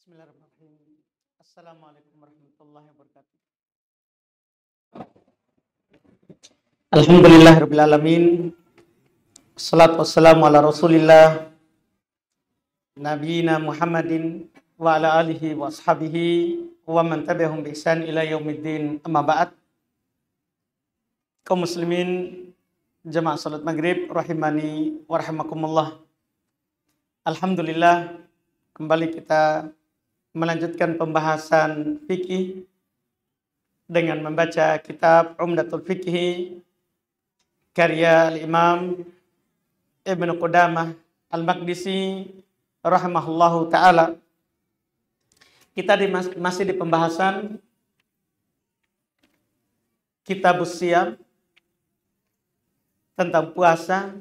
Bismillahirrahmanirrahim. Assalamualaikum warahmatullahi wabarakatuh. Alhamdulillahirabbil alamin. Wassalatu wassalamu ala Rasulillah nabiyina Muhammadin wa ala alihi wa ashabihi wa man tabi'ahum bi ihsan ila yaumiddin. Amma ba'd. Kaum muslimin jamaah salat maghrib rahimani wa rahimakumullah. Alhamdulillah, kembali kita melanjutkan pembahasan fikih dengan membaca kitab Umdatul Fiqh karya Al-Imam Ibnu Qudamah Al-Maqdisi rahimahullahu taala. Kita masih di pembahasan Kitabus Shiyam tentang puasa.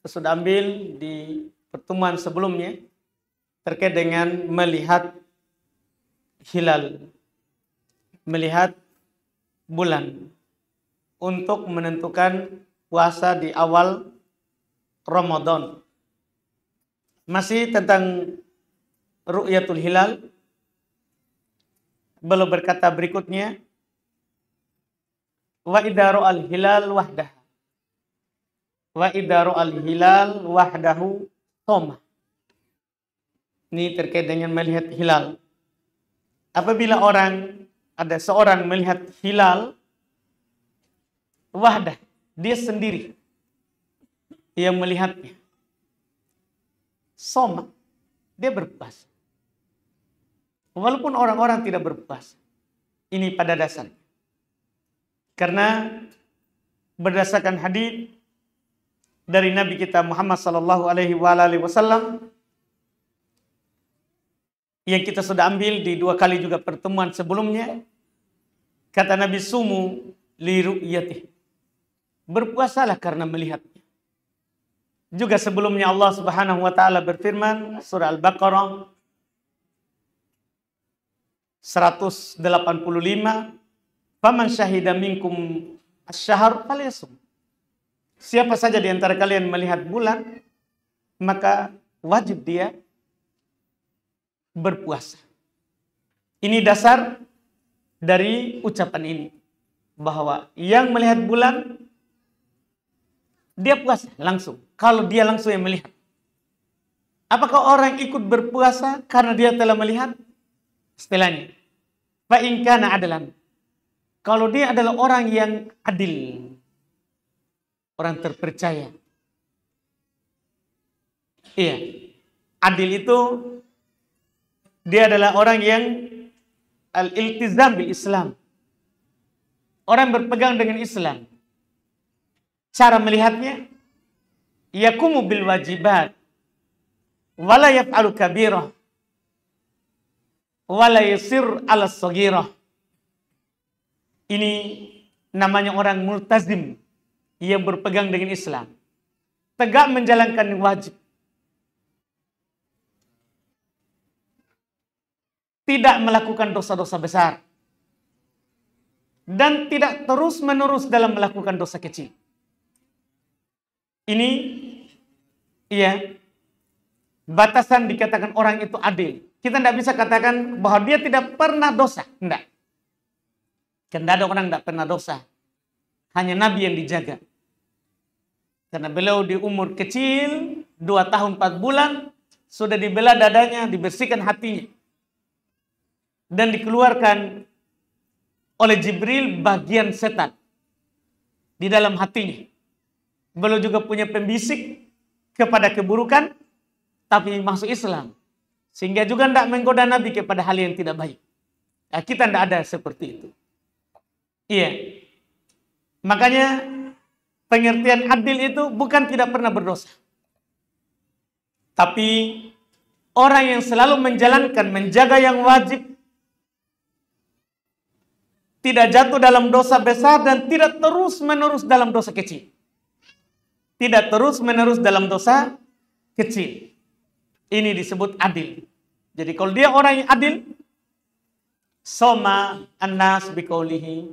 Kita sudah ambil di pertemuan sebelumnya terkait dengan melihat hilal, melihat bulan untuk menentukan puasa di awal Ramadan. Masih tentang ru'yatul hilal, beliau berkata berikutnya, wa idza ra'al hilal wahdah, wa idza ra'al hilal wahdahu shoma. Ini terkait dengan melihat hilal. Apabila ada seorang melihat hilal wahdah, dia sendiri yang melihatnya, shoma, dia berpuasa. Walaupun orang-orang tidak berpuasa. Ini pada dasarnya. Karena berdasarkan hadis dari Nabi kita Muhammad sallallahu alaihi wasallam yang kita sudah ambil di 2 kali juga pertemuan sebelumnya, kata Nabi, sumu li ru'yatih, berpuasalah karena melihatnya. Juga sebelumnya Allah Subhanahu wa taala berfirman, surah Al-Baqarah 185, faman syahida minkum asy-syahr falyasum. Siapa saja di antara kalian melihat bulan, maka wajib dia berpuasa. Ini dasar dari ucapan ini, bahwa yang melihat bulan dia puasa langsung. Kalau dia langsung yang melihat, apakah orang ikut berpuasa karena dia telah melihat? Istilahnya, fa in kana adalan, kalau dia adalah orang yang adil, orang terpercaya. Iya, adil itu dia adalah orang yang al-iltizam bil Islam. Orang berpegang dengan Islam. Cara melihatnya, yakumu bil wajibat, wala yaf'alu kabirah, wala yusir ala saghirah. Ini namanya orang multazim yang berpegang dengan Islam. Tegak menjalankan wajib. Tidak melakukan dosa-dosa besar. Dan tidak terus-menerus dalam melakukan dosa kecil. Ini, iya, batasan dikatakan orang itu adil. Kita tidak bisa katakan bahwa dia tidak pernah dosa. Tidak. Karena ada orang tidak pernah dosa. Hanya Nabi yang dijaga. Karena beliau di umur kecil, 2 tahun 4 bulan, sudah dibela dadanya, dibersihkan hatinya. Dan dikeluarkan oleh Jibril bagian setan di dalam hatinya. Beliau juga punya pembisik kepada keburukan, tapi masuk Islam. Sehingga juga tidak menggoda Nabi kepada hal yang tidak baik. Nah, kita tidak ada seperti itu. Iya. Makanya pengertian adil itu bukan tidak pernah berdosa. Tapi orang yang selalu menjalankan, menjaga yang wajib, tidak jatuh dalam dosa besar dan tidak terus-menerus dalam dosa kecil. Tidak terus-menerus dalam dosa kecil. Ini disebut adil. Jadi kalau dia orang yang adil, soma annas biqaulihi,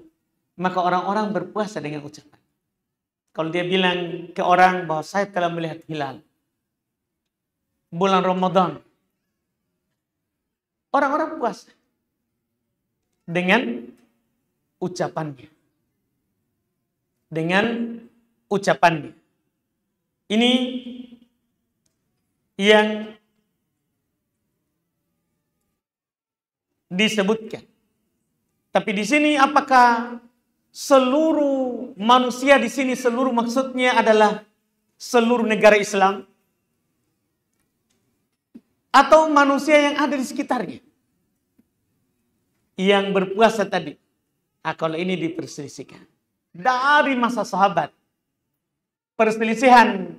maka orang-orang berpuasa dengan ucapan. Kalau dia bilang ke orang bahwa saya telah melihat hilal bulan Ramadan, orang-orang puasa dengan ucapannya. Dengan ucapannya. Ini yang disebutkan. Tapi di sini apakah seluruh manusia di sini, seluruh maksudnya adalah seluruh negara Islam? Atau manusia yang ada di sekitarnya yang berpuasa tadi? Kalau ini diperselisihkan. Dari masa sahabat, perselisihan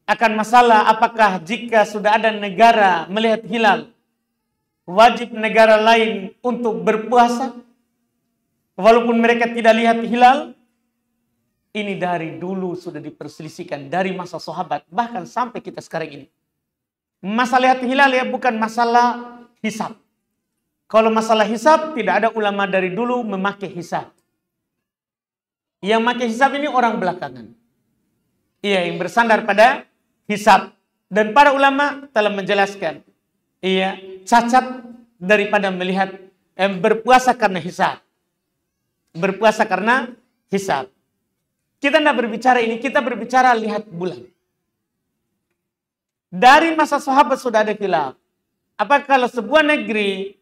akan masalah apakah jika sudah ada negara melihat hilal, wajib negara lain untuk berpuasa walaupun mereka tidak lihat hilal. Ini dari dulu sudah diperselisihkan, dari masa sahabat bahkan sampai kita sekarang ini. Masalah lihat hilal ya, bukan masalah hisab. Kalau masalah hisab, tidak ada ulama dari dulu memakai hisab. Yang memakai hisab ini orang belakangan. Iya, yang bersandar pada hisab. Dan para ulama telah menjelaskan, iya, cacat daripada melihat berpuasa karena hisab. Berpuasa karena hisab. Kita tidak berbicara ini, kita berbicara lihat bulan. Dari masa sahabat sudah ada khilaf. Apakah kalau sebuah negeri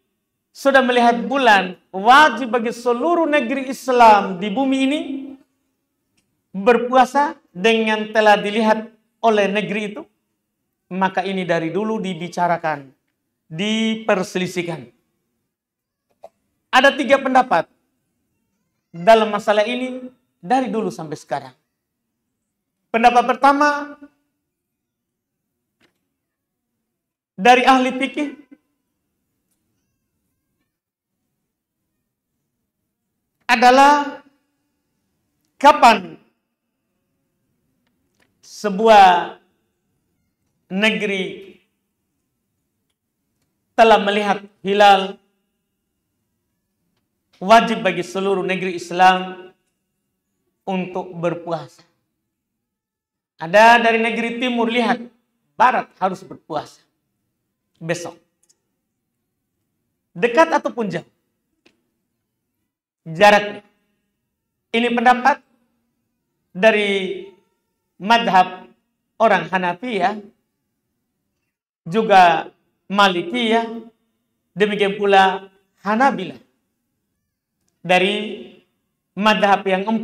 sudah melihat bulan, wajib bagi seluruh negeri Islam di bumi ini berpuasa dengan telah dilihat oleh negeri itu? Maka ini dari dulu dibicarakan, diperselisihkan. Ada 3 pendapat dalam masalah ini dari dulu sampai sekarang. Pendapat pertama dari ahli fikih, adalah kapan sebuah negeri telah melihat hilal, wajib bagi seluruh negeri Islam untuk berpuasa. Ada dari negeri timur lihat, barat harus berpuasa besok. Dekat ataupun jauh jaraknya. Ini pendapat dari madhab orang Hanafiyah, juga Malikiyah, demikian pula Hanabilah. Dari madhab yang 4.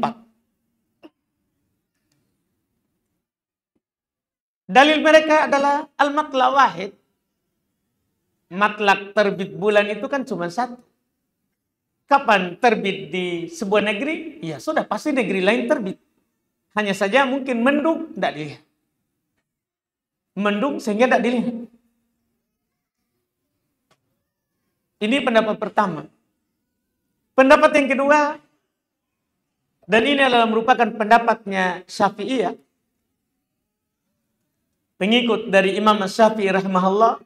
Dalil mereka adalah al-matla wahid. Matlak terbit bulan itu kan cuma 1. Kapan terbit di sebuah negeri? Ya sudah, pasti negeri lain terbit. Hanya saja mungkin mendung, tidak dilihat. Mendung sehingga tidak dilihat. Ini pendapat pertama. Pendapat yang kedua, dan ini adalah merupakan pendapatnya Syafi'iyah, pengikut dari Imam Syafi'i rahimahullah.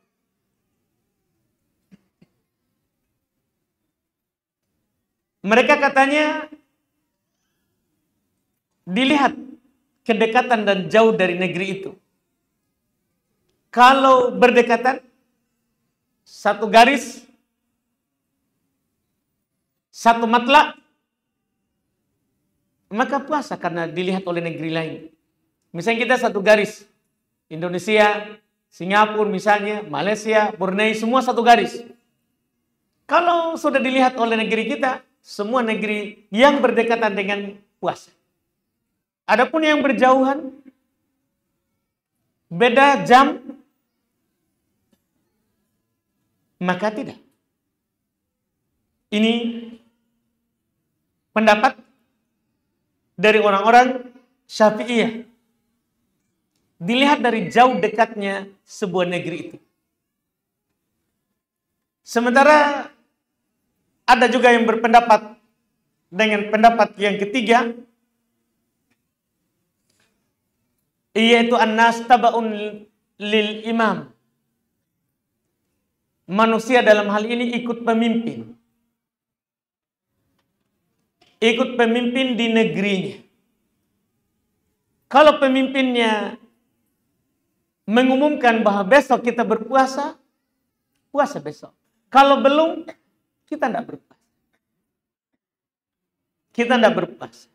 Mereka katanya dilihat kedekatan dan jauh dari negeri itu. Kalau berdekatan, 1 garis, 1 matlak, maka puasa karena dilihat oleh negeri lain. Misalnya kita 1 garis, Indonesia, Singapura misalnya, Malaysia, Brunei, semua 1 garis. Kalau sudah dilihat oleh negeri kita, semua negeri yang berdekatan dengan puasa. Adapun yang berjauhan, beda jam, maka tidak. Ini pendapat dari orang-orang Syafi'iyah. Dilihat dari jauh dekatnya sebuah negeri itu. Sementara ada juga yang berpendapat dengan pendapat yang ketiga, yaitu an-nas taba'un lil imam. Manusia dalam hal ini ikut pemimpin. Ikut pemimpin di negerinya. Kalau pemimpinnya mengumumkan bahwa besok kita berpuasa, puasa besok. Kalau belum, kita tidak berpuasa. Kita tidak berpuasa.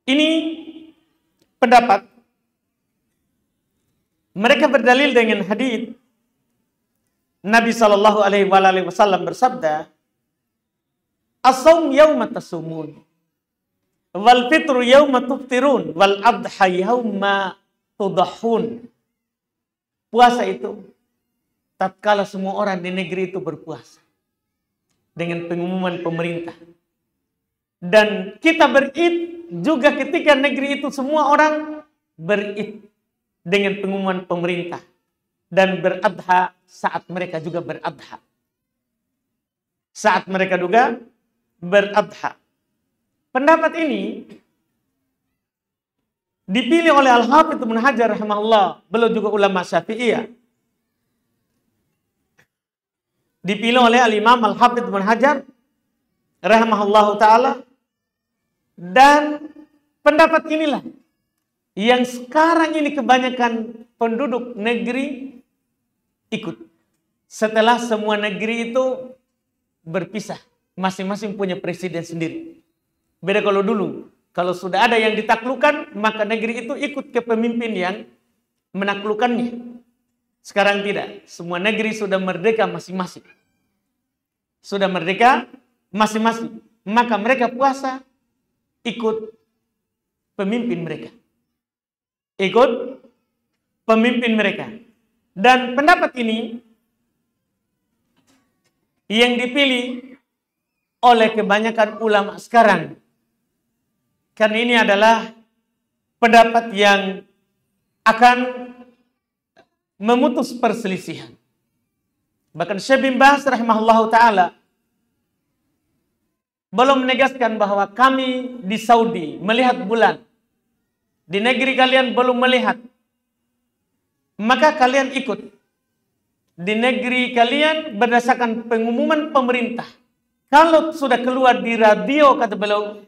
Ini pendapat. Mereka berdalil dengan hadits Nabi Shallallahu Alaihi Wasallam bersabda, "As-saum yauma tasumun, wal fitru yauma tuftirun, wal adha yauma tudahun." Puasa itu tatkala semua orang di negeri itu berpuasa dengan pengumuman pemerintah. Dan kita berid juga ketika negeri itu semua orang berid dengan pengumuman pemerintah. Dan beradha saat mereka juga beradha. Saat mereka juga beradha. Pendapat ini dipilih oleh Al-Hafidz Ibnu Hajar rahimahullah. Beliau juga ulama Syafi'iyah. Dipilih oleh Al-Imam Al-Hafidz Ibnu Hajar rahimahullah ta'ala. Dan pendapat inilah yang sekarang ini kebanyakan penduduk negeri ikut. Setelah semua negeri itu berpisah. Masing-masing punya presiden sendiri. Beda kalau dulu. Kalau sudah ada yang ditaklukkan, maka negeri itu ikut ke pemimpin yang menaklukkannya. Sekarang tidak. Semua negeri sudah merdeka masing-masing. Sudah merdeka masing-masing. Maka mereka puasa ikut pemimpin mereka. Ikut pemimpin mereka. Dan pendapat ini yang dipilih oleh kebanyakan ulama sekarang. Karena ini adalah pendapat yang akan memutus perselisihan. Bahkan Syekh bin Baz rahimahullahu ta'ala belum menegaskan bahwa kami di Saudi melihat bulan. Di negeri kalian belum melihat. Maka kalian ikut. Di negeri kalian berdasarkan pengumuman pemerintah. Kalau sudah keluar di radio, kata beliau,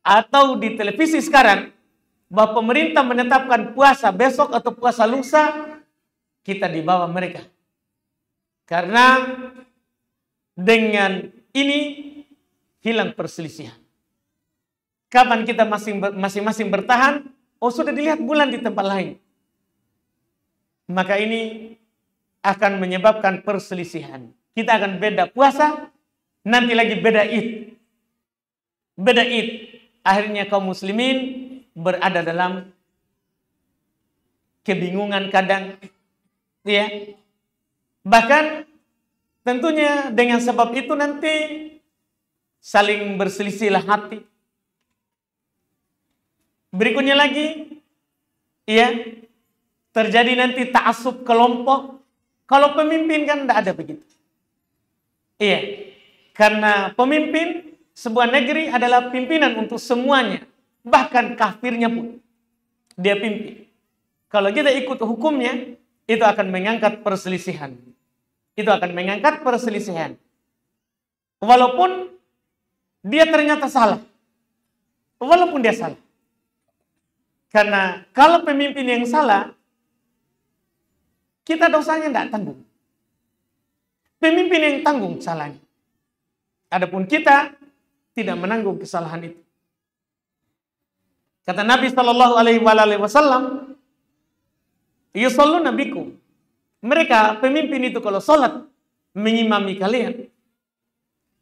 atau di televisi sekarang, bahwa pemerintah menetapkan puasa besok atau puasa lusa, kita di bawah mereka. Karena dengan ini hilang perselisihan. Kapan kita masing-masing bertahan? Oh, sudah dilihat bulan di tempat lain. Maka ini akan menyebabkan perselisihan. Kita akan beda puasa, nanti lagi beda Id. Beda Id. Akhirnya kaum muslimin berada dalam kebingungan kadang. Ya. Bahkan tentunya dengan sebab itu nanti saling berselisihlah hati. Berikutnya lagi, ya, terjadi nanti ta'assub kelompok. Kalau pemimpin kan tidak ada begitu. Iya, karena pemimpin sebuah negeri adalah pimpinan untuk semuanya. Bahkan kafirnya pun dia pimpin. Kalau kita ikut hukumnya, itu akan mengangkat perselisihan. Itu akan mengangkat perselisihan. Walaupun dia ternyata salah. Walaupun dia salah. Karena kalau pemimpin yang salah, kita dosanya tidak tanggung. Pemimpin yang tanggung salahnya. Adapun kita tidak menanggung kesalahan itu. Kata Nabi Shallallahu Alaihi Wasallam, "Yusalluna bikum." Mereka pemimpin itu kalau sholat mengimami kalian.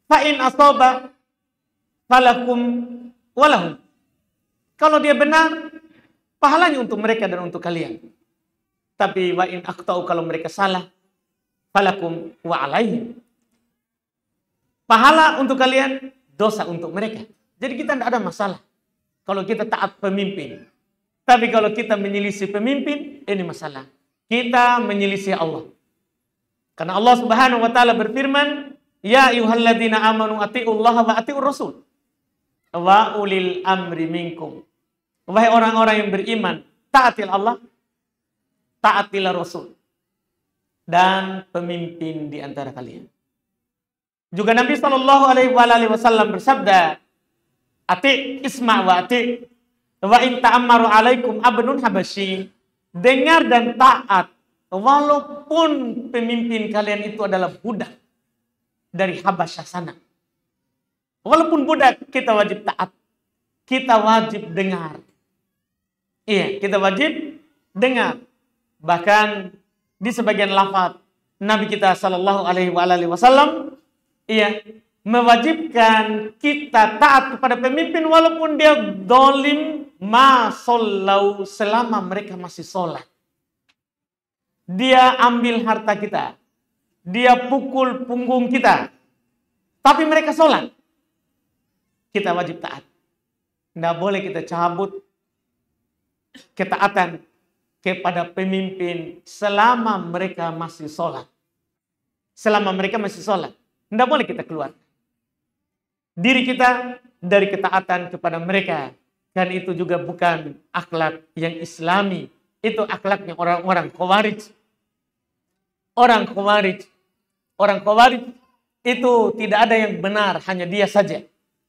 Fa in asaba falakum walahum. Kalau dia benar, pahalanya untuk mereka dan untuk kalian. Tapi wa in akhtau, kalau mereka salah, falakum wa alaihim. Pahala untuk kalian, dosa untuk mereka. Jadi kita tidak ada masalah kalau kita taat pemimpin. Tapi kalau kita menyelisih pemimpin, ini masalah. Kita menyelisih Allah. Karena Allah Subhanahu wa taala berfirman, "Ya ayyuhalladzina amanu atiullaha wa atiur rasul wa ulil amri minkum." Wahai orang-orang yang beriman, taatil Allah, taatilah Rasul dan pemimpin di antara kalian. Juga Nabi Shallallahu Alaihi Wasallam bersabda, "Ati isma wa ati wa in ta'ammaru alaikum abnun habasyi." Dengar dan taat walaupun pemimpin kalian itu adalah budak dari Habasyah sana. Walaupun budak, kita wajib taat. Kita wajib dengar. Iya, kita wajib dengar. Bahkan di sebagian lafaz Nabi kita Shallallahu Alaihi Wasallam, iya, mewajibkan kita taat kepada pemimpin walaupun dia dolim, masollau, selama mereka masih sholat. Dia ambil harta kita, dia pukul punggung kita, tapi mereka sholat. Kita wajib taat. Tidak boleh kita cabut ketaatan kepada pemimpin selama mereka masih sholat. Selama mereka masih sholat. Tidak boleh kita keluar diri kita dari ketaatan kepada mereka. Dan itu juga bukan akhlak yang islami. Itu akhlaknya orang-orang Khawarij. Orang Khawarij itu tidak ada yang benar, hanya dia saja.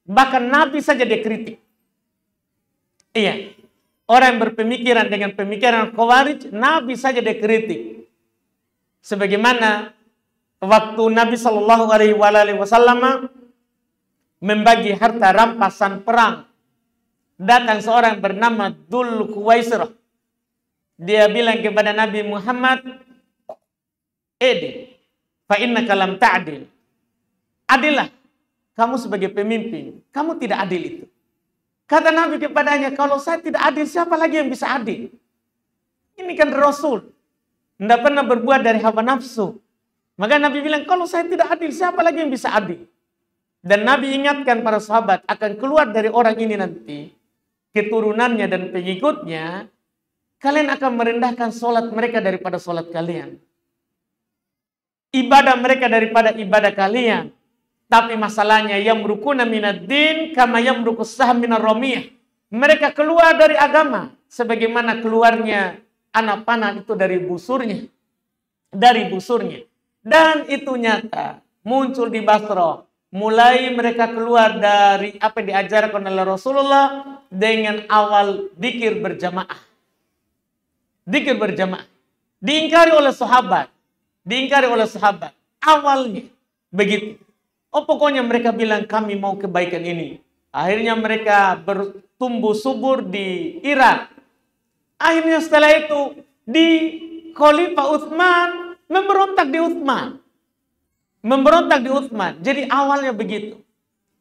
Bahkan Nabi saja dia kritik. Iya. Orang yang berpemikiran dengan pemikiran Khawarij, Nabi saja dia kritik. Sebagaimana waktu Nabi Shallallahu Alaihi Wasallam membagi harta rampasan perang, datang seorang bernama Dzul Khuwaisirah. Dia bilang kepada Nabi Muhammad, "Edi, fa innaka lam ta'dil." Adillah, kamu sebagai pemimpin, kamu tidak adil itu. Kata Nabi kepadanya, kalau saya tidak adil, siapa lagi yang bisa adil? Ini kan Rasul. Tidak pernah berbuat dari hawa nafsu. Maka Nabi bilang, kalau saya tidak adil, siapa lagi yang bisa adil? Dan Nabi ingatkan para sahabat, akan keluar dari orang ini nanti, keturunannya dan pengikutnya, kalian akan merendahkan sholat mereka daripada sholat kalian. Ibadah mereka daripada ibadah kalian. Tapi masalahnya yamrukuna minad din kama yamrukus saham minar ramiyah. Mereka keluar dari agama sebagaimana keluarnya anak panah itu dari busurnya. Dari busurnya. Dan itu nyata muncul di Basra. Mulai mereka keluar dari apa yang diajarkan oleh Rasulullah dengan awal dzikir berjamaah. Dzikir berjamaah. Diingkari oleh sahabat. Awalnya begitu. Oh, pokoknya mereka bilang kami mau kebaikan ini. Akhirnya mereka bertumbuh subur di Irak. Akhirnya setelah itu di Khalifah Utsman memberontak di Utsman. Jadi awalnya begitu.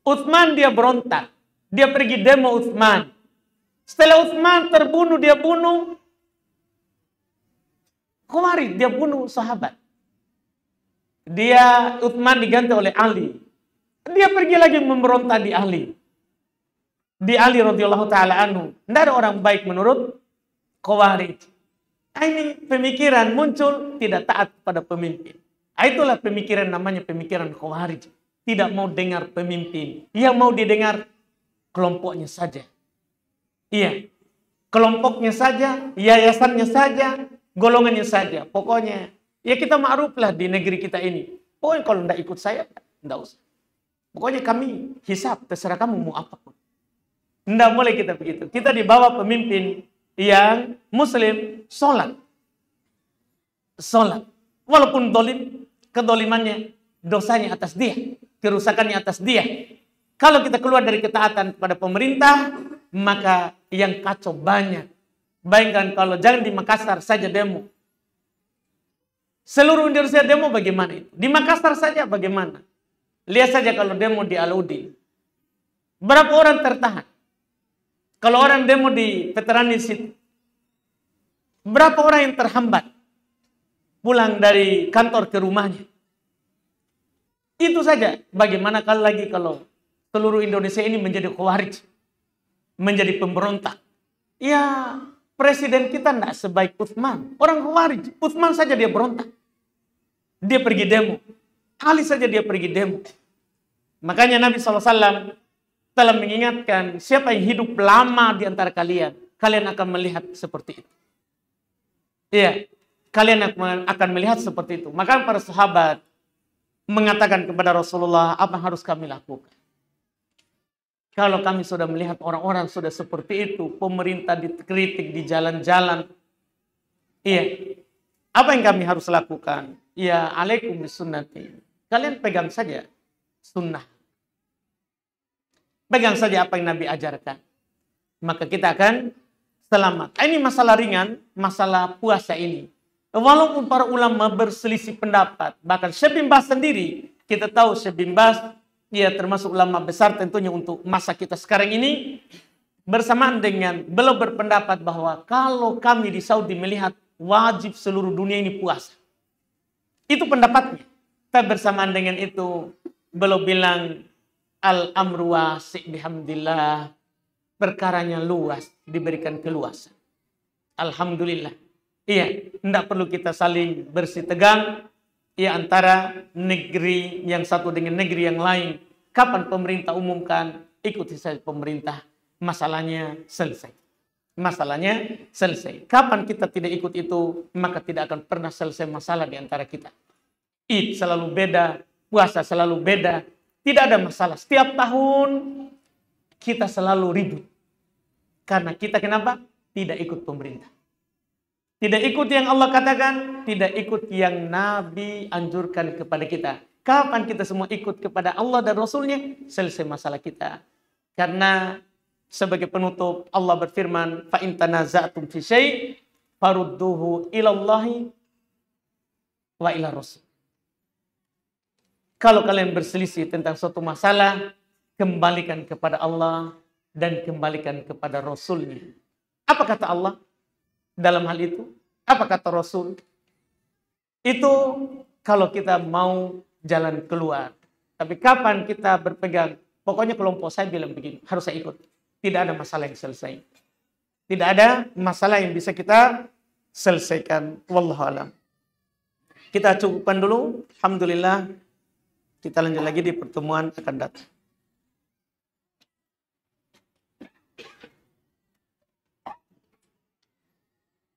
Utsman dia berontak. Dia pergi demo Utsman. Setelah Utsman terbunuh, dia bunuh Khawarij, dia bunuh sahabat. Utsman diganti oleh Ali. Dia pergi lagi memberontak di Ali. Di Ali radhiyallahu taala anhu. Tidak ada orang baik menurut Khawarij. Ini pemikiran muncul tidak taat pada pemimpin. Itulah pemikiran namanya pemikiran Khawarij. Tidak mau dengar pemimpin. Yang mau didengar kelompoknya saja. Iya. Kelompoknya saja, yayasannya saja, golongannya saja. Pokoknya ya kita ma'ruflah di negeri kita ini. Pokoknya kalau tidak ikut saya, tidak usah. Pokoknya kami hisab, terserah kamu mau apapun. Tidak boleh kita begitu. Kita di bawah pemimpin yang muslim, sholat. Walaupun dolim, kedolimannya, dosanya atas dia. Kerusakannya atas dia. Kalau kita keluar dari ketaatan kepada pemerintah, maka yang kacau banyak. Bayangkan kalau jangan di Makassar saja demo. Seluruh Indonesia demo bagaimana itu? Di Makassar saja bagaimana? Lihat saja kalau demo di Alauddin. Berapa orang tertahan? Kalau orang demo di Veteran Institute. Berapa orang yang terhambat? Pulang dari kantor ke rumahnya. Itu saja. Bagaimana kalau seluruh Indonesia ini menjadi Khawarij. Menjadi pemberontak. Ya, presiden kita tidak sebaik Utsman. Orang Khawarij. Utsman saja dia berontak. Dia pergi demo. Ali saja dia pergi demo. Makanya Nabi SAW telah mengingatkan, siapa yang hidup lama di antara kalian, kalian akan melihat seperti itu. Iya, kalian akan melihat seperti itu. Maka para sahabat mengatakan kepada Rasulullah, apa yang harus kami lakukan? Kalau kami sudah melihat orang-orang sudah seperti itu, pemerintah dikritik di jalan-jalan, iya, Apa yang kami harus lakukan? Ya, alaikum bisunnati. Kalian pegang saja sunnah. Pegang saja apa yang Nabi ajarkan. Maka kita akan selamat. Ini masalah ringan, masalah puasa ini. Walaupun para ulama berselisih pendapat, bahkan Syekh bin Baz sendiri, kita tahu Syekh bin Baz, dia termasuk ulama besar tentunya untuk masa kita sekarang ini, bersamaan dengan beliau berpendapat bahwa kalau kami di Saudi melihat wajib seluruh dunia ini puasa. Itu pendapatnya. Tapi bersamaan dengan itu, beliau bilang, al-amru wasi' bihamdillah, perkaranya luas, diberikan keluasan. Alhamdulillah. Iya, tidak perlu kita saling bersih tegang, ya, antara negeri yang satu dengan negeri yang lain. Kapan pemerintah umumkan, ikuti saja pemerintah. Masalahnya selesai. Masalahnya selesai. Kapan kita tidak ikut itu, maka tidak akan pernah selesai masalah di antara kita. Id selalu beda, puasa selalu beda. Tidak ada masalah. Setiap tahun kita selalu ribut. Karena kita kenapa? Tidak ikut pemerintah. Tidak ikut yang Allah katakan, tidak ikut yang Nabi anjurkan kepada kita. Kapan kita semua ikut kepada Allah dan Rasulnya, selesai masalah kita. Karena sebagai penutup Allah berfirman, fa in tanaza'tum fi syai' farudduhu ilallahi wa ila rasul. Kalau kalian berselisih tentang suatu masalah, kembalikan kepada Allah dan kembalikan kepada Rasulnya. Apa kata Allah dalam hal itu? Apa kata Rasul? Itu kalau kita mau jalan keluar. Tapi kapan kita berpegang? Pokoknya kelompok saya bilang begini, harus saya ikut. Tidak ada masalah yang selesai. Tidak ada masalah yang bisa kita selesaikan. Wallahu a'lam. Kita cukupkan dulu. Alhamdulillah. Kita lanjut lagi di pertemuan akan datang.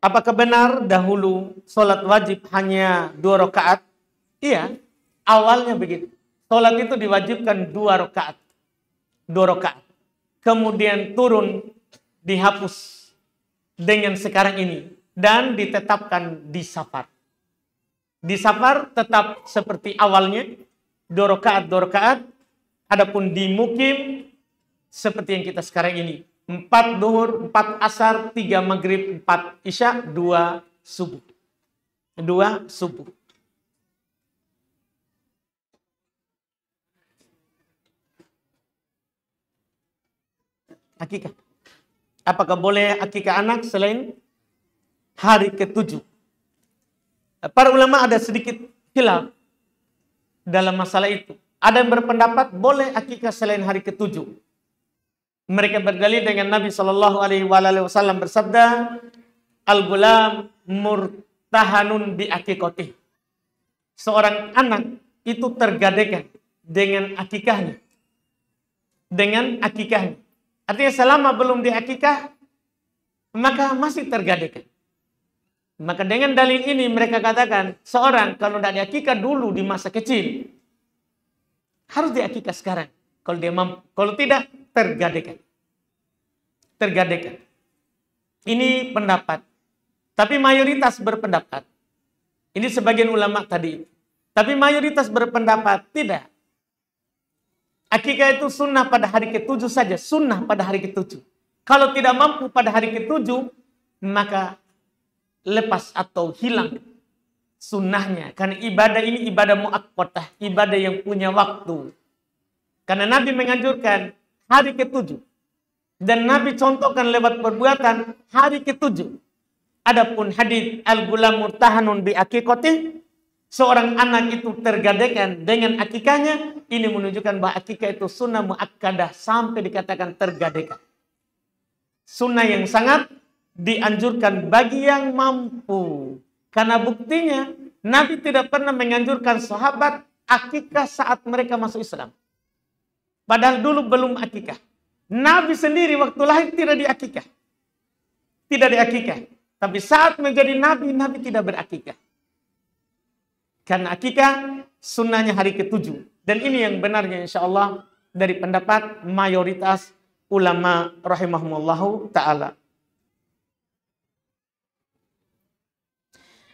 Apakah benar dahulu sholat wajib hanya 2 rakaat? Iya, awalnya begitu. Sholat itu diwajibkan 2 rakaat. 2 rakaat. Kemudian turun, dihapus dengan sekarang ini. Dan ditetapkan di safar. Di safar tetap seperti awalnya. 2 rakaat, 2 rakaat. Adapun di mukim, seperti yang kita sekarang ini. 4 duhur, 4 asar, 3 maghrib, 4 isya, 2 subuh. 2 subuh. Akikah. Apakah boleh akikah anak selain hari ke-7? Para ulama ada sedikit khilaf dalam masalah itu. Ada yang berpendapat boleh akikah selain hari ke-7. Mereka berdalil dengan Nabi SAW bersabda, al-gulam murtahanun bi akikotih. Seorang anak itu tergadaikan dengan akikahnya. Dengan akikahnya. Artinya selama belum diakikah, maka masih tergadaikan. Maka dengan dalil ini mereka katakan, seorang kalau tidak diakikah dulu di masa kecil, harus diakikah sekarang. Kalau dia mampu, kalau tidak, tergadaikan. Tergadaikan. Ini pendapat. Tapi mayoritas berpendapat. Ini sebagian ulama tadi. Tapi mayoritas berpendapat tidak. Akikah itu sunnah pada hari ke-7 saja. Sunnah pada hari ke-7. Kalau tidak mampu pada hari ke-7, maka lepas atau hilang sunnahnya. Karena ibadah ini ibadah muakkatah. Ibadah yang punya waktu. Karena Nabi menganjurkan hari ke-7. Dan Nabi contohkan lewat perbuatan hari ke-7. Adapun hadis al-gulam murtahanun bi akikotih, seorang anak itu tergadaikan dengan akikahnya, ini menunjukkan bahwa akikah itu sunnah muakkadah sampai dikatakan tergadaikan. Sunnah yang sangat dianjurkan bagi yang mampu. Karena buktinya Nabi tidak pernah menganjurkan sahabat akikah saat mereka masuk Islam. Padahal dulu belum akikah. Nabi sendiri waktu lahir tidak diakikah. Tidak diakikah. Tapi saat menjadi Nabi, Nabi tidak berakikah. Karena akikah sunnahnya hari ke-7. Dan ini yang benarnya insya Allah dari pendapat mayoritas ulama rahimahumullahu ta'ala.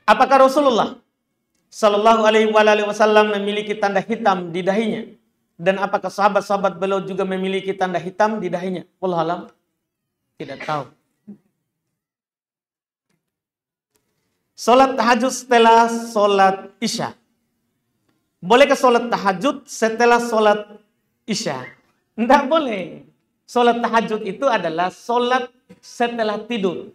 Apakah Rasulullah Sallallahu Alaihi Wasallam memiliki tanda hitam di dahinya? Dan apakah sahabat-sahabat beliau juga memiliki tanda hitam di dahinya? Wallahu alam, tidak tahu. Salat tahajud setelah salat Isya. Bolehkah salat tahajud setelah salat Isya? Tidak boleh. Salat tahajud itu adalah salat setelah tidur.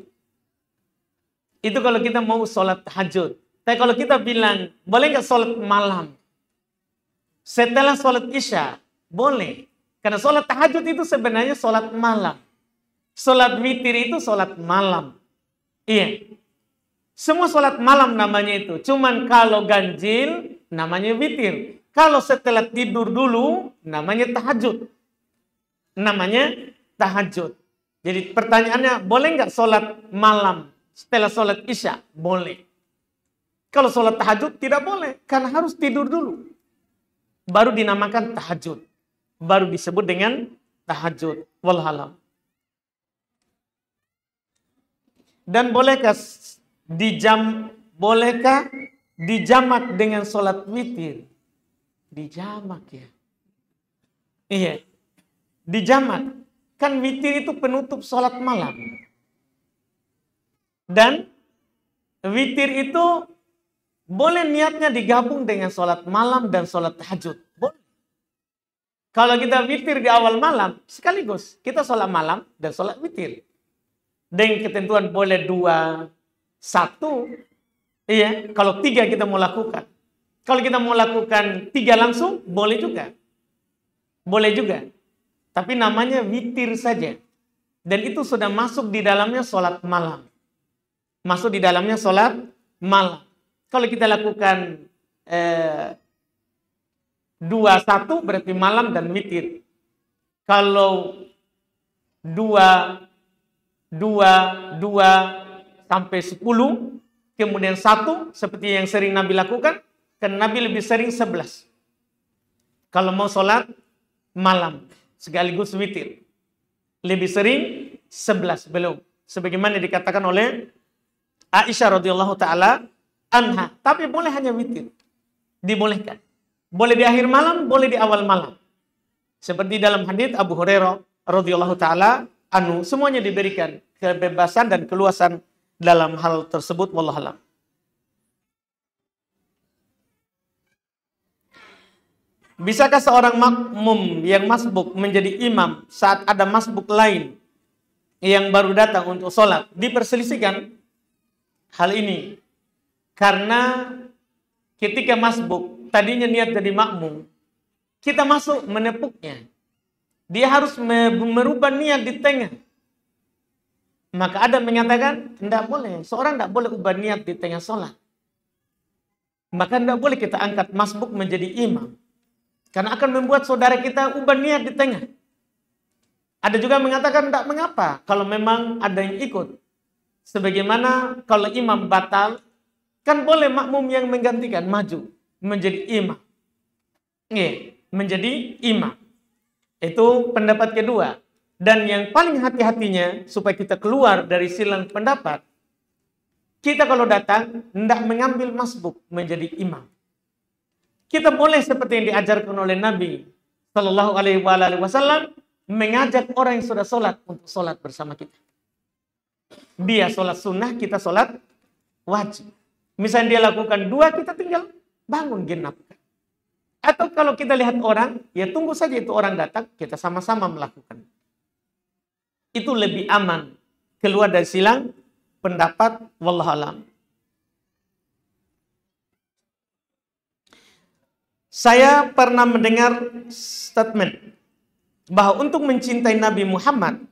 Itu kalau kita mau salat tahajud. Tapi kalau kita bilang, boleh nggak salat malam? Setelah salat Isya, boleh. Karena salat tahajud itu sebenarnya salat malam. Salat witir itu salat malam. Iya. Semua salat malam namanya itu. Cuman kalau ganjil, namanya witir. Kalau setelah tidur dulu, namanya tahajud. Namanya tahajud. Jadi pertanyaannya, boleh nggak salat malam setelah salat Isya? Boleh. Kalau sholat tahajud tidak boleh, karena harus tidur dulu. Baru dinamakan tahajud. Baru disebut dengan tahajud. Wallahualam. Dan bolehkah dijamak dengan sholat witir? Dijamak ya. Iya. Dijamak. Kan witir itu penutup sholat malam. Dan witir itu boleh niatnya digabung dengan sholat malam dan sholat tahajud. Boleh. Kalau kita witir di awal malam, sekaligus kita sholat malam dan sholat witir. Dengan ketentuan boleh 2, 1. Iya, kalau 3 kita mau lakukan. Kalau kita mau lakukan 3 langsung, boleh juga. Boleh juga. Tapi namanya witir saja. Dan itu sudah masuk di dalamnya sholat malam. Masuk di dalamnya sholat malam. Kalau kita lakukan 2, 1 berarti malam dan witir. Kalau 2 sampai 10, kemudian 1 seperti yang sering Nabi lakukan, kan Nabi lebih sering 11. Kalau mau sholat malam sekaligus witir, lebih sering 11 belum. Sebagaimana dikatakan oleh Aisyah radhiyallahu taala anha, tapi boleh hanya witir. Dibolehkan. Boleh di akhir malam, boleh di awal malam. Seperti dalam hadits Abu Hurairah radhiyallahu taala anhu, semuanya diberikan kebebasan dan keluasan dalam hal tersebut. Wallahu a'lam. Bisakah seorang makmum yang masbuk menjadi imam saat ada masbuk lain yang baru datang untuk sholat? Diperselisihkan hal ini. Karena ketika masbuk, tadinya niat jadi makmum, kita masuk menepuknya. Dia harus merubah niat di tengah. Maka ada mengatakan, tidak boleh. Seorang tidak boleh ubah niat di tengah sholat. Maka tidak boleh kita angkat masbuk menjadi imam. Karena akan membuat saudara kita ubah niat di tengah. Ada juga mengatakan tidak mengapa kalau memang ada yang ikut. Sebagaimana kalau imam batal, kan boleh makmum yang menggantikan maju menjadi imam. Menjadi imam. Itu pendapat kedua. Dan yang paling hati-hatinya supaya kita keluar dari silang pendapat, kita kalau datang hendak mengambil masbuk menjadi imam. Kita boleh seperti yang diajarkan oleh Nabi Sallallahu Alaihi Wasallam, mengajak orang yang sudah sholat untuk sholat bersama kita. Dia sholat sunnah, kita sholat wajib. Misalnya dia lakukan 2, kita tinggal bangun genapkan. Atau kalau kita lihat orang, ya tunggu saja itu orang datang, kita sama-sama melakukan. Itu lebih aman. Keluar dari silang pendapat, wallahualam. Saya pernah mendengar statement bahwa untuk mencintai Nabi Muhammad,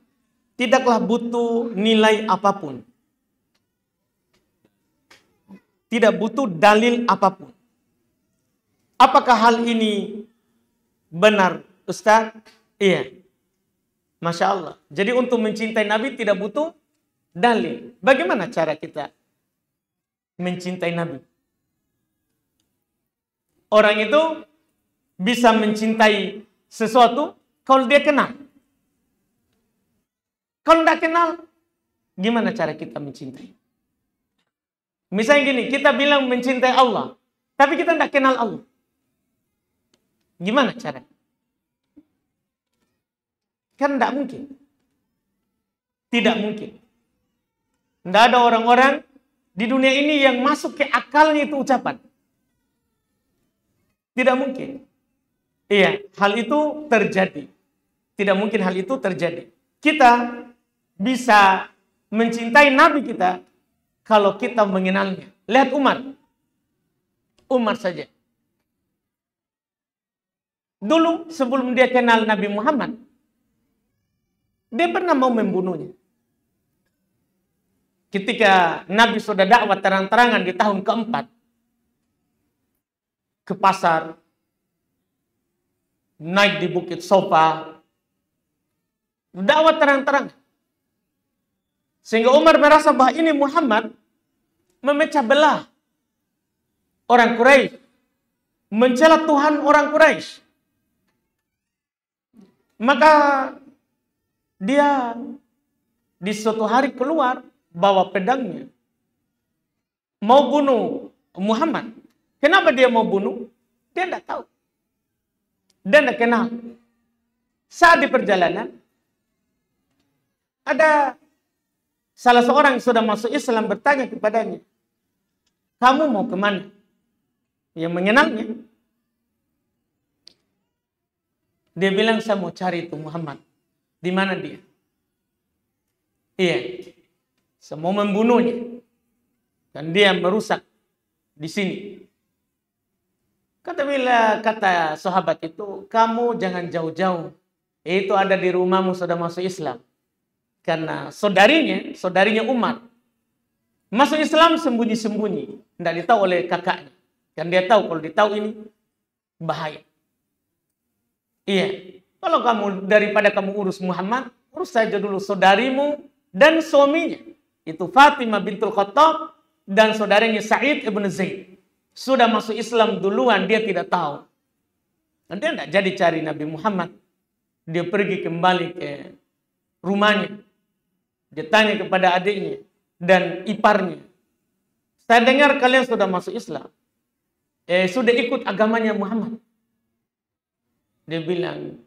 tidaklah butuh nilai apapun. Tidak butuh dalil apapun. Apakah hal ini benar, Ustaz? Iya. Masya Allah. Jadi untuk mencintai Nabi tidak butuh dalil. Bagaimana cara kita mencintai Nabi? Orang itu bisa mencintai sesuatu kalau dia kenal. Kalau tidak kenal, gimana cara kita mencintai? Misalnya gini, kita bilang mencintai Allah, tapi kita tidak kenal Allah. Gimana caranya? Kan tidak mungkin. Tidak mungkin. Tidak ada orang-orang di dunia ini yang masuk ke akalnya itu ucapan. Tidak mungkin. Iya, hal itu terjadi. Tidak mungkin hal itu terjadi. Kita bisa mencintai Nabi kita kalau kita mengenalnya. Lihat Umar. Umar saja. Dulu sebelum dia kenal Nabi Muhammad, dia pernah mau membunuhnya. Ketika Nabi sudah dakwah terang-terangan di tahun keempat, ke pasar, naik di Bukit Sofa, dakwah terang-terangan. Sehingga Umar merasa bahwa ini Muhammad memecah belah orang Quraisy, mencela Tuhan orang Quraisy. Maka dia di suatu hari keluar bawa pedangnya, mau bunuh Muhammad. Kenapa dia mau bunuh? Dia tidak tahu. Dia tidak kenal. Saat di perjalanan, ada salah seorang yang sudah masuk Islam bertanya kepadanya, kamu mau kemana? Yang mengenalnya. Dia bilang, saya mau cari itu Muhammad. Di mana dia? Iya. Saya mau membunuhnya. Dan dia merusak di sini. Kata sahabat itu, kamu jangan jauh-jauh. Itu ada di rumahmu sudah masuk Islam. Karena saudarinya Umar, masuk Islam sembunyi-sembunyi. Tidak ditahu oleh kakaknya. Dan dia tahu kalau ditahu ini bahaya. Iya. Kalau daripada kamu urus Muhammad, urus saja dulu saudarimu dan suaminya. Itu Fatimah bintul Khattab dan saudaranya Sa'id ibn Zaid. Sudah masuk Islam duluan, dia tidak tahu. Dan dia tidak jadi cari Nabi Muhammad. Dia pergi kembali ke rumahnya. Dia tanya kepada adiknya dan iparnya. Saya dengar kalian sudah masuk Islam. Sudah ikut agamanya Muhammad. Dia bilang,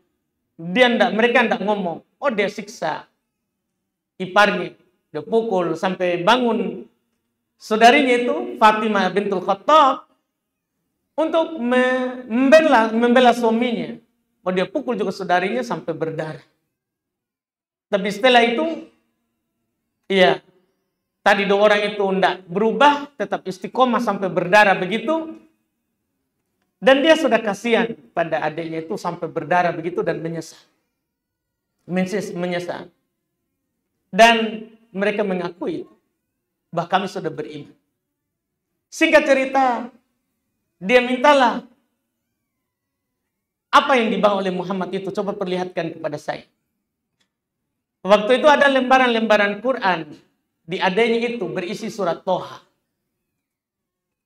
mereka tidak ngomong. Oh, dia siksa iparnya. Dia pukul sampai bangun saudarinya itu, Fatimah bintul Khattab, untuk membela suaminya. Oh, dia pukul juga saudarinya sampai berdarah. Tapi setelah itu, iya, tadi dua orang itu tidak berubah, tetap istiqomah sampai berdarah begitu. Dan dia sudah kasihan pada adiknya itu sampai berdarah begitu dan menyesal. Menyesal. Dan mereka mengakui bahwa kami sudah beriman. Singkat cerita, dia mintalah apa yang dibawa oleh Muhammad itu. Coba perlihatkan kepada saya. Waktu itu ada lembaran-lembaran Quran. Di adanya itu berisi surat Toha.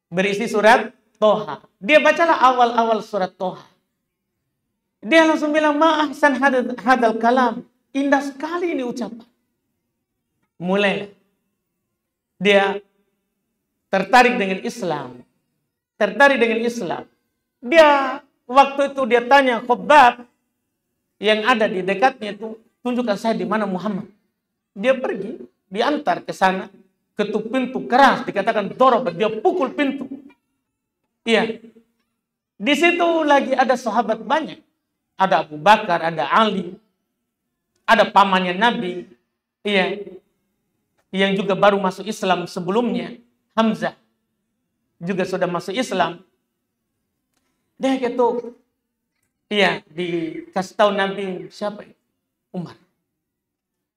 Berisi surat Toha. Dia bacalah awal-awal surat Toha. Dia langsung bilang, ma'ahsan hadal kalam. Indah sekali ini ucapan. Mulai. Dia tertarik dengan Islam. Tertarik dengan Islam. Dia, waktu itu dia tanya Khabbab yang ada di dekatnya itu, tunjukkan saya di mana Muhammad. Dia pergi, diantar ke sana, ketuk pintu keras, dikatakan dorobat, dia pukul pintu. Iya. Di situ lagi ada sahabat banyak. Ada Abu Bakar, ada Ali, ada pamannya Nabi, iya, yang juga baru masuk Islam sebelumnya, Hamzah, juga sudah masuk Islam. Dia ketuk, iya, dikasih tahu Nabi siapa? Umar.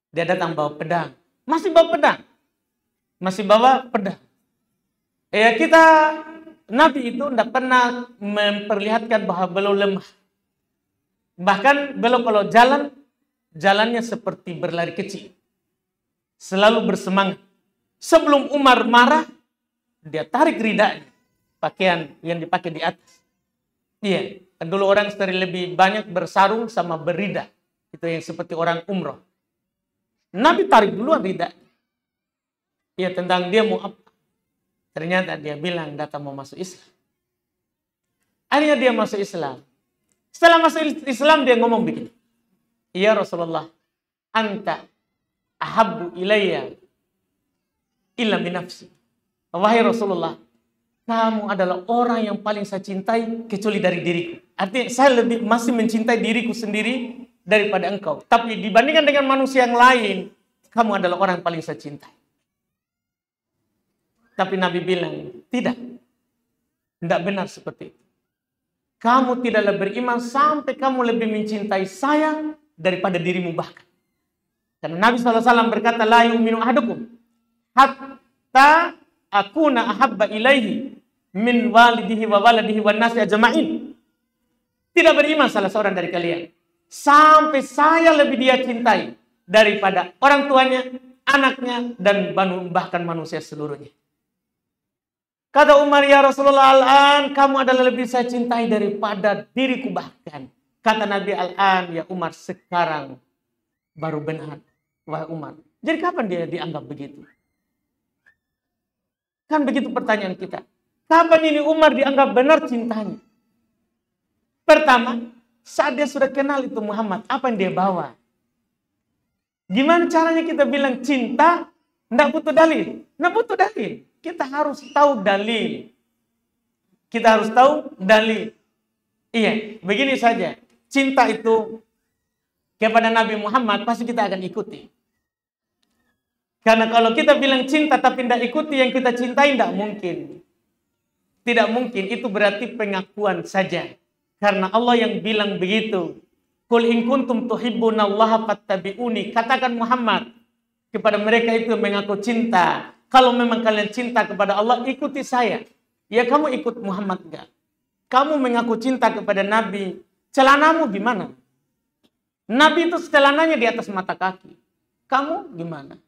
Dia datang bawa pedang, masih bawa pedang, kita Nabi itu tidak pernah memperlihatkan bahwa beliau lemah. Bahkan beliau kalau jalannya seperti berlari kecil. Selalu bersemangat. Sebelum Umar marah, dia tarik ridanya. Pakaian yang dipakai di atas. Iya, dulu orang sering lebih banyak bersarung sama berida. Itu yang seperti orang umroh. Nabi tarik duluan ridanya. Iya, tentang dia mau apa. Ternyata dia bilang datang mau masuk Islam. Akhirnya dia masuk Islam. Setelah masuk Islam dia ngomong begini. Ya Rasulullah, anta ahabbu ilayya illa min nafsi. Wahai Rasulullah, kamu adalah orang yang paling saya cintai kecuali dari diriku. Artinya saya masih mencintai diriku sendiri daripada engkau. Tapi dibandingkan dengan manusia yang lain, kamu adalah orang yang paling saya cintai. Tapi Nabi bilang, tidak benar seperti itu. Kamu tidaklah beriman sampai kamu lebih mencintai saya daripada dirimu bahkan. Karena Nabi SAW berkata, la yu'minu ahadukum hatta akuna ahabba ilaihi min walidihi wa waladihi wa nasi ajma'in. Tidak beriman salah seorang dari kalian sampai saya lebih dia cintai daripada orang tuanya, anaknya, dan bahkan manusia seluruhnya. Kata Umar, ya Rasulullah, al-an kamu adalah lebih saya cintai daripada diriku bahkan. Kata Nabi, al-an ya Umar, sekarang baru benar, wahai Umar. Jadi kapan dia dianggap begitu? Kan begitu pertanyaan kita. Kapan ini Umar dianggap benar cintanya? Pertama, saat dia sudah kenal itu Muhammad, apa yang dia bawa? Gimana caranya kita bilang cinta? Nggak butuh dalil. Nggak butuh dalil. Kita harus tahu dalil. Kita harus tahu dalil. Iya, begini saja. Cinta itu kepada Nabi Muhammad pasti kita akan ikuti. Karena kalau kita bilang cinta tapi tidak ikuti yang kita cintai, tidak mungkin. Tidak mungkin, itu berarti pengakuan saja. Karena Allah yang bilang begitu. Qul in kuntum tuhibbunallaha fattabi'uni. Katakan Muhammad kepada mereka itu mengaku cinta. Kalau memang kalian cinta kepada Allah, ikuti saya. Ya kamu ikut Muhammad enggak? Kamu mengaku cinta kepada Nabi. Celanamu gimana? Nabi itu celananya di atas mata kaki. Kamu gimana?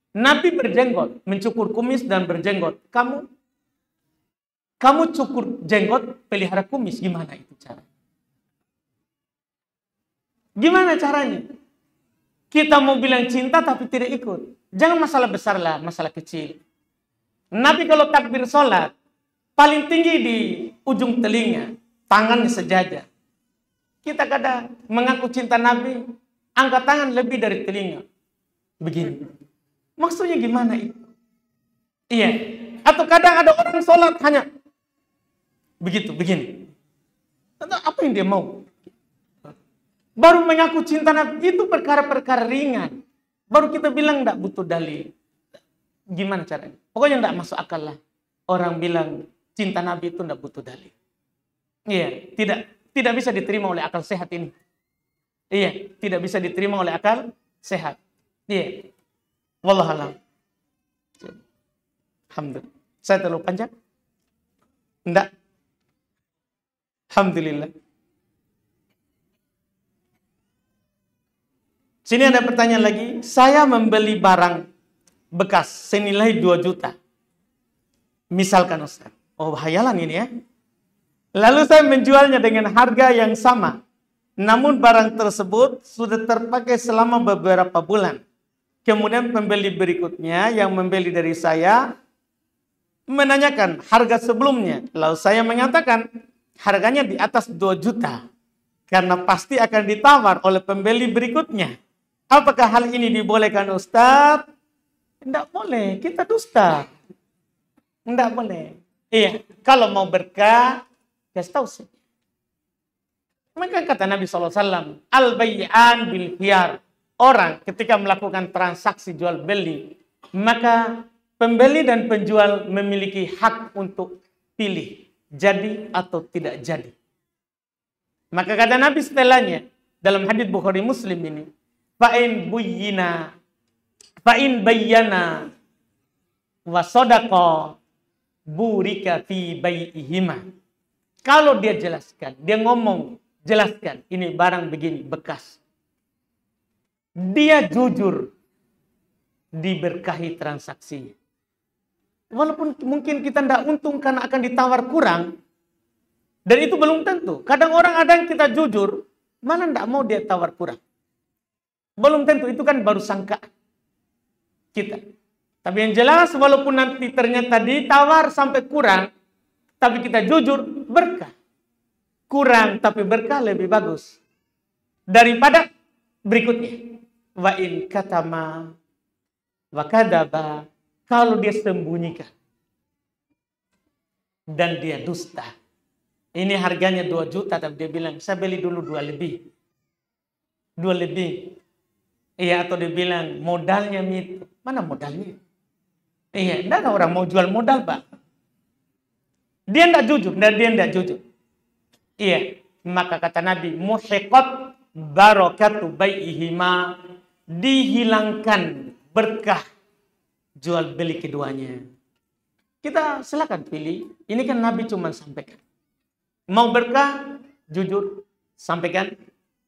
Nabi berjenggot, mencukur kumis dan berjenggot. Kamu cukur jenggot, pelihara kumis. Gimana itu caranya? Gimana caranya? Kita mau bilang cinta tapi tidak ikut. Jangan masalah besar lah, masalah kecil. Nabi kalau takbir sholat, paling tinggi di ujung telinga, tangannya sejajar. Kita kadang mengaku cinta Nabi, angkat tangan lebih dari telinga. Begini. Maksudnya gimana itu? Iya. Atau kadang ada orang sholat hanya begitu, begini. Apa yang dia mau? Baru mengaku cinta Nabi, itu perkara-perkara ringan. Baru kita bilang tidak butuh dalil. Gimana caranya? Pokoknya tidak masuk akal lah. Orang bilang cinta Nabi itu tidak butuh dalil. Iya, tidak bisa diterima oleh akal sehat ini. Iya, tidak bisa diterima oleh akal sehat. Iya. Wallahualam. Alhamdulillah. Saya terlalu panjang? Tidak. Alhamdulillah. Sini ada pertanyaan lagi. Saya membeli barang bekas senilai 2 juta. Misalkan Ustaz. Oh, hayalan ini ya. Lalu saya menjualnya dengan harga yang sama. Namun barang tersebut sudah terpakai selama beberapa bulan. Kemudian pembeli berikutnya yang membeli dari saya menanyakan harga sebelumnya. Lalu saya mengatakan harganya di atas 2 juta. Karena pasti akan ditawar oleh pembeli berikutnya. Apakah hal ini dibolehkan Ustaz? Tidak boleh, kita dusta. Tidak boleh. Iya, kalau mau berkah, kasih tahu saja. Maka kata Nabi SAW, al-bay'an bil khiyar. Orang ketika melakukan transaksi jual beli, maka pembeli dan penjual memiliki hak untuk pilih, jadi atau tidak jadi. Maka kata Nabi setelahnya, dalam hadits Bukhari Muslim ini, Fa'in bayyana wa sadaqa burika fi bai'ihima. Kalau dia jelaskan, dia ngomong, jelaskan, ini barang begini, bekas. Dia jujur, diberkahi transaksinya. Walaupun mungkin kita tidak untung karena akan ditawar kurang, dan itu belum tentu. Kadang orang ada yang kita jujur, mana tidak mau dia tawar kurang. Belum tentu, itu kan baru sangka kita. Tapi yang jelas walaupun nanti ternyata ditawar sampai kurang, tapi kita jujur, berkah. Kurang tapi berkah lebih bagus daripada berikutnya. Wa in katama wa kadaba, kalau dia sembunyikan dan dia dusta. Ini harganya 2 juta, tapi dia bilang, saya beli dulu 2 lebih. 2 lebih. Iya, atau dia bilang, modalnya itu. Mana modalnya? Iya, tidak ada orang mau jual modal, Pak. Dia tidak jujur, dan dia tidak jujur. Iya, maka kata Nabi, muhiqat barakatu bai'ihima, dihilangkan berkah jual beli keduanya. Kita silakan pilih. Ini kan Nabi cuma sampaikan. Mau berkah, jujur, sampaikan.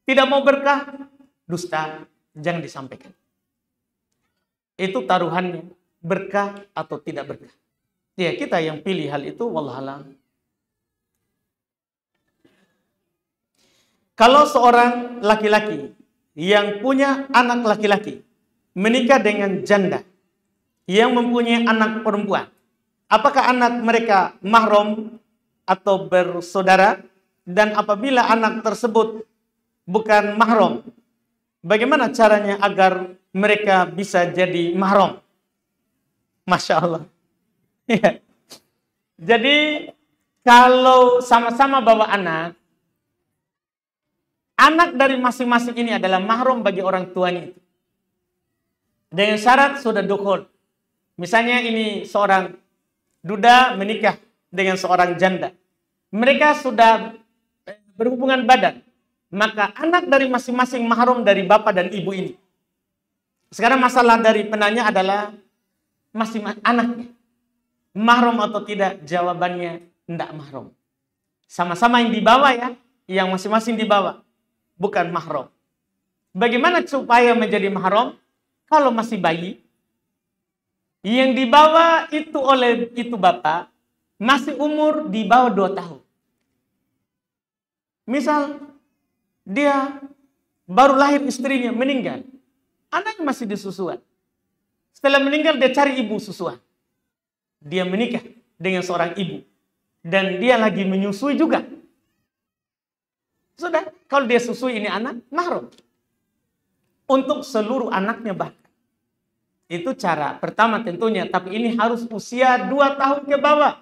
Tidak mau berkah, dusta, jangan disampaikan. Itu taruhannya. Berkah atau tidak berkah. Ya, kita yang pilih hal itu, wallahualam. Kalau seorang laki-laki yang punya anak laki-laki menikah dengan janda yang mempunyai anak perempuan, apakah anak mereka mahram atau bersaudara? Dan apabila anak tersebut bukan mahram, bagaimana caranya agar mereka bisa jadi mahram? Masya Allah. Ya. Jadi kalau sama-sama bawa anak dari masing-masing ini adalah mahram bagi orang tuanya itu. Dengan syarat sudah dukhul. Misalnya ini seorang duda menikah dengan seorang janda. Mereka sudah berhubungan badan. Maka anak dari masing-masing mahram dari bapak dan ibu ini. Sekarang masalah dari penanya adalah masih anaknya mahram atau tidak? Jawabannya tidak mahram. Sama-sama yang dibawa ya, yang masing-masing dibawa, bukan mahram. Bagaimana supaya menjadi mahram? Kalau masih bayi, yang dibawa itu oleh itu bapak masih umur di bawah 2 tahun. Misal dia baru lahir, istrinya meninggal, anaknya masih disusuan. Setelah meninggal dia cari ibu susuan. Dia menikah dengan seorang ibu. Dan dia lagi menyusui juga. Sudah, kalau dia susui ini anak, mahram. Untuk seluruh anaknya bahkan. Itu cara pertama tentunya. Tapi ini harus usia 2 tahun ke bawah.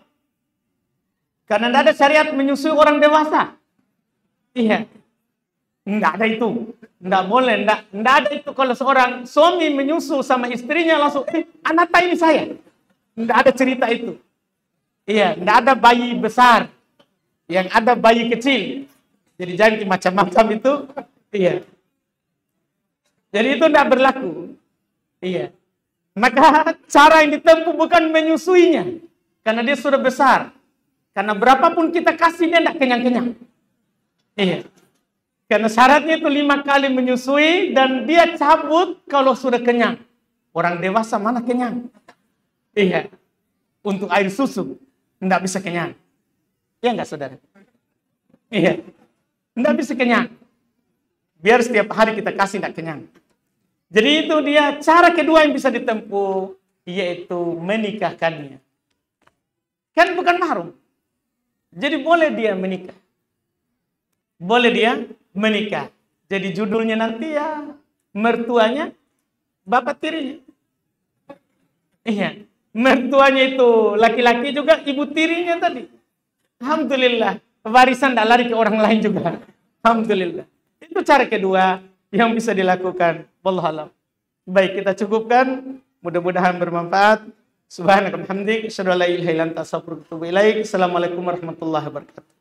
Karena tidak ada syariat menyusui orang dewasa. Iya. Tidak ada itu. Tidak boleh. Tidak ada itu kalau seorang suami menyusu sama istrinya langsung, anak ini saya. Tidak ada cerita itu. Iya. Tidak ada bayi besar. Yang ada bayi kecil. Jadi jangan macam-macam itu. Iya. Jadi itu tidak berlaku. Iya. Maka cara yang ditempuh bukan menyusuinya. Karena dia sudah besar. Karena berapapun kita kasih dia tidak kenyang-kenyang. Iya. Karena syaratnya itu 5 kali menyusui dan dia cabut kalau sudah kenyang. Orang dewasa mana kenyang? Iya. Untuk air susu tidak bisa kenyang. Iya enggak saudara? Iya. Tidak bisa kenyang. Biar setiap hari kita kasih tidak kenyang. Jadi itu dia cara kedua yang bisa ditempuh, yaitu menikahkannya. Kan bukan mahram. Jadi boleh dia menikah. Boleh dia menikah. Jadi judulnya nanti ya mertuanya bapak tirinya. Iya. Mertuanya itu laki-laki juga ibu tirinya tadi. Alhamdulillah. Warisan tidak lari ke orang lain juga. Alhamdulillah. Itu cara kedua yang bisa dilakukan. Wallahualam. Baik, kita cukupkan. Mudah-mudahan bermanfaat. Subhanakallahumma wa bihamdik, asyhadu an la ilaha illa anta, astaghfiruka wa atubu ilaik. Assalamualaikum warahmatullahi wabarakatuh.